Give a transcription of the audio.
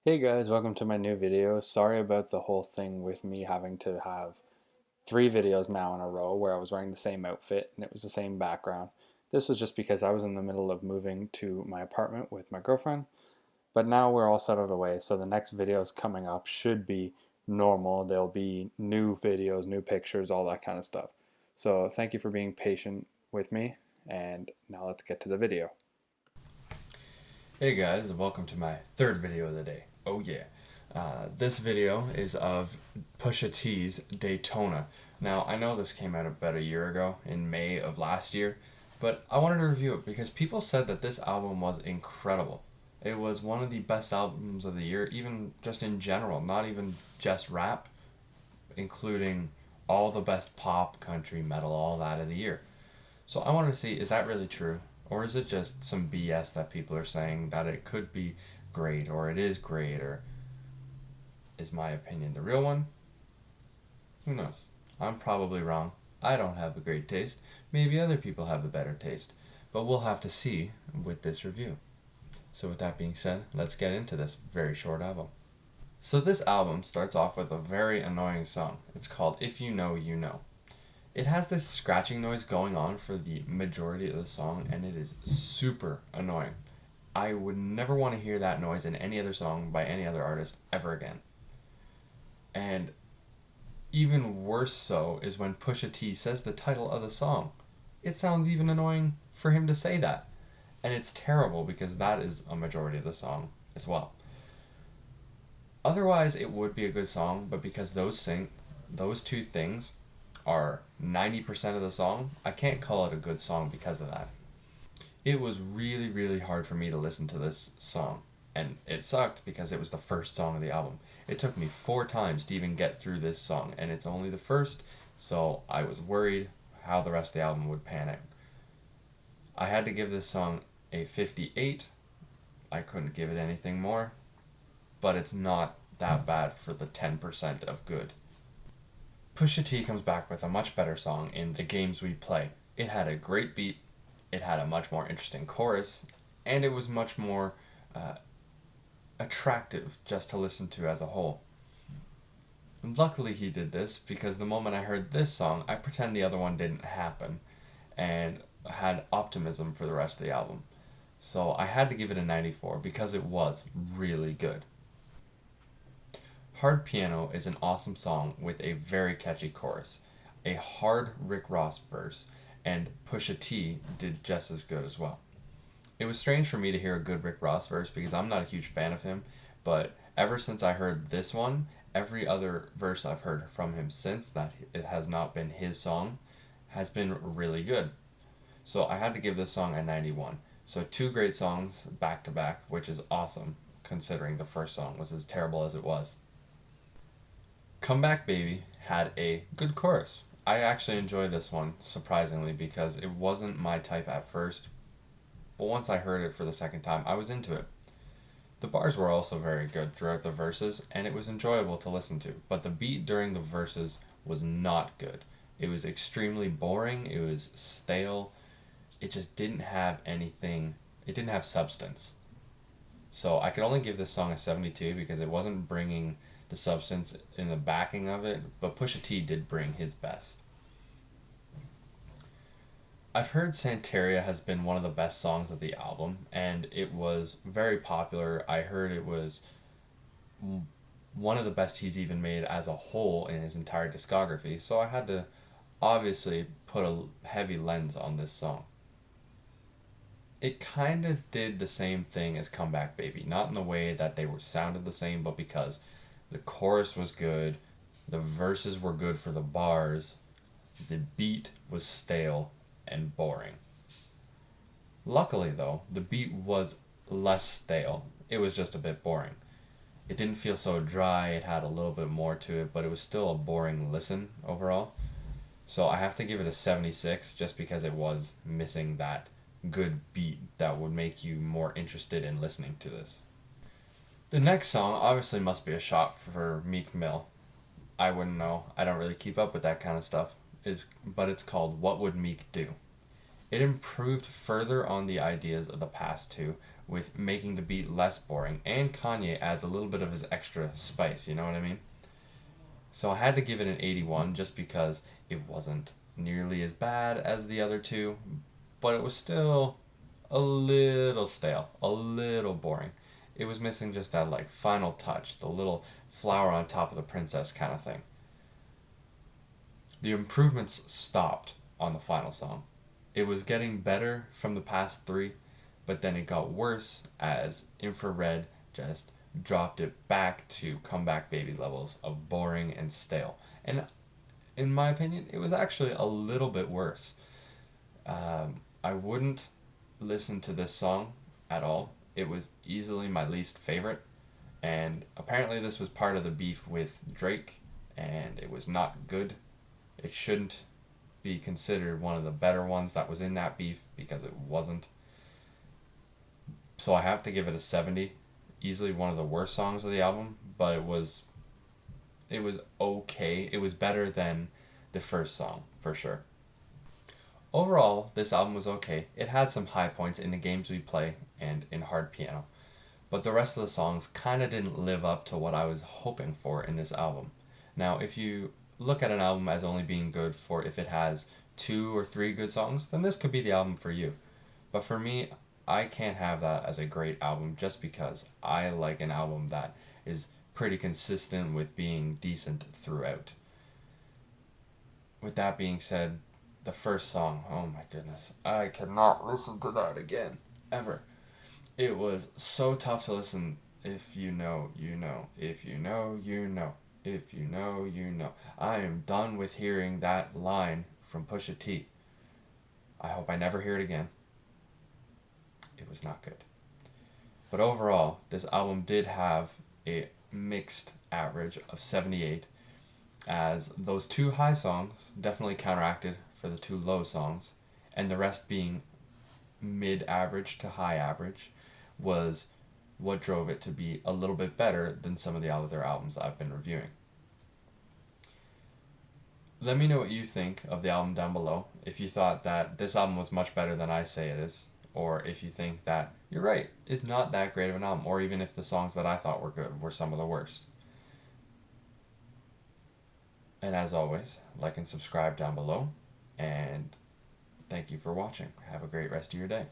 Hey guys, welcome to my new video. Sorry about the whole thing with me having to have 3 videos now in a row where I was wearing the same outfit and it was the same background. This was just because I was in the middle of moving to my apartment with my girlfriend, but now we're all settled away, so the next videos coming up should be normal. There'll be new videos, new pictures, all that kind of stuff. So thank you for being patient with me, and now let's get to the video. Hey guys, and welcome to my third video of the day. Oh yeah. This video is of Pusha T's Daytona. Now, I know this came out about a year ago, in May of last year, but I wanted to review it because people said that this album was incredible. It was one of the best albums of the year, even just in general, not even just rap, including all the best pop, country, metal, all that of the year. So I wanted to see, is that really true? Or is it just some BS that people are saying that it could be great or it is great, or is my opinion the real one? Who knows? I'm probably wrong. I don't have a great taste. Maybe other people have a better taste. But we'll have to see with this review. So with that being said, let's get into this very short album. So this album starts off with a very annoying song. It's called If You Know, You Know. It has this scratching noise going on for the majority of the song, and it is super annoying. I would never want to hear that noise in any other song by any other artist ever again. And even worse so is when Pusha T says the title of the song. It sounds even annoying for him to say that. And it's terrible because that is a majority of the song as well. Otherwise, it would be a good song, but because those two things are 90% of the song, I can't call it a good song because of that. It was really, really hard for me to listen to this song, and it sucked because it was the first song of the album. It took me 4 times to even get through this song, and it's only the first, so I was worried how the rest of the album would pan out. I had to give this song a 58. I couldn't give it anything more, but it's not that bad for the 10% of good. Pusha T comes back with a much better song in The Games We Play. It had a great beat, it had a much more interesting chorus, and it was much more uh, attractive just to listen to as a whole. And luckily, he did this because the moment I heard this song, I pretend the other one didn't happen and had optimism for the rest of the album. So I had to give it a 94 because it was really good. Hard Piano is an awesome song with a very catchy chorus, a hard Rick Ross verse, and Pusha T did just as good as well. It was strange for me to hear a good Rick Ross verse because I'm not a huge fan of him, but ever since I heard this one, every other verse I've heard from him since that it has not been his song has been really good. So I had to give this song a 91. So 2 great songs back to back, which is awesome considering the first song was as terrible as it was. Comeback Baby had a good chorus. I actually enjoyed this one, surprisingly, because it wasn't my type at first, but once I heard it for the second time, I was into it. The bars were also very good throughout the verses, and it was enjoyable to listen to, but the beat during the verses was not good. It was extremely boring, it was stale, it just didn't have anything, it didn't have substance. So I could only give this song a 72 because it wasn't bringing the substance in the backing of it, but Pusha T did bring his best. I've heard Santeria has been one of the best songs of the album, and it was very popular. I heard it was one of the best he's even made as a whole in his entire discography, so I had to obviously put a heavy lens on this song. It kind of did the same thing as Comeback Baby, not in the way that they were sounded the same, but because the chorus was good, the verses were good for the bars, the beat was stale and boring. Luckily, though, the beat was less stale. It was just a bit boring. It didn't feel so dry, it had a little bit more to it, but it was still a boring listen overall. So I have to give it a 76 just because it was missing that good beat that would make you more interested in listening to this. The next song obviously must be a shot for Meek Mill. I wouldn't know. I don't really keep up with that kind of stuff. But it's called What Would Meek Do? It improved further on the ideas of the past two, with making the beat less boring, and Kanye adds a little bit of his extra spice, you know what I mean? So I had to give it an 81 just because it wasn't nearly as bad as the other two, but it was still a little stale, a little boring. It was missing just that like final touch, the little flower on top of the princess kind of thing. The improvements stopped on the final song. It was getting better from the past three, but then it got worse as Infrared just dropped it back to comeback baby levels of boring and stale. And in my opinion, it was actually a little bit worse. I wouldn't listen to this song at all. It was easily my least favorite, and apparently this was part of the beef with Drake, and it was not good. It shouldn't be considered one of the better ones that was in that beef because it wasn't. So I have to give it a 70. Easily one of the worst songs of the album, but it was okay. It was better than the first song for sure. Overall, this album was okay. It had some high points in the games we play and in hard piano, but the rest of the songs kind of didn't live up to what I was hoping for in this album. Now, if you look at an album as only being good for if it has two or three good songs, then this could be the album for you. But for me, I can't have that as a great album just because I like an album that is pretty consistent with being decent throughout. With that being said, the first song, oh my goodness, I cannot listen to that again, ever. It was so tough to listen. If you know, you know. If you know, you know. If you know, you know. I am done with hearing that line from Pusha T. I hope I never hear it again. It was not good. But overall, this album did have a mixed average of 78, as those two high songs definitely counteracted for the two low songs, and the rest being mid average to high average was what drove it to be a little bit better than some of the other albums I've been reviewing. Let me know what you think of the album down below. If you thought that this album was much better than I say it is, or if you think that you're right, it's not that great of an album, or even if the songs that I thought were good were some of the worst. And as always, like and subscribe down below, and thank you for watching. Have a great rest of your day.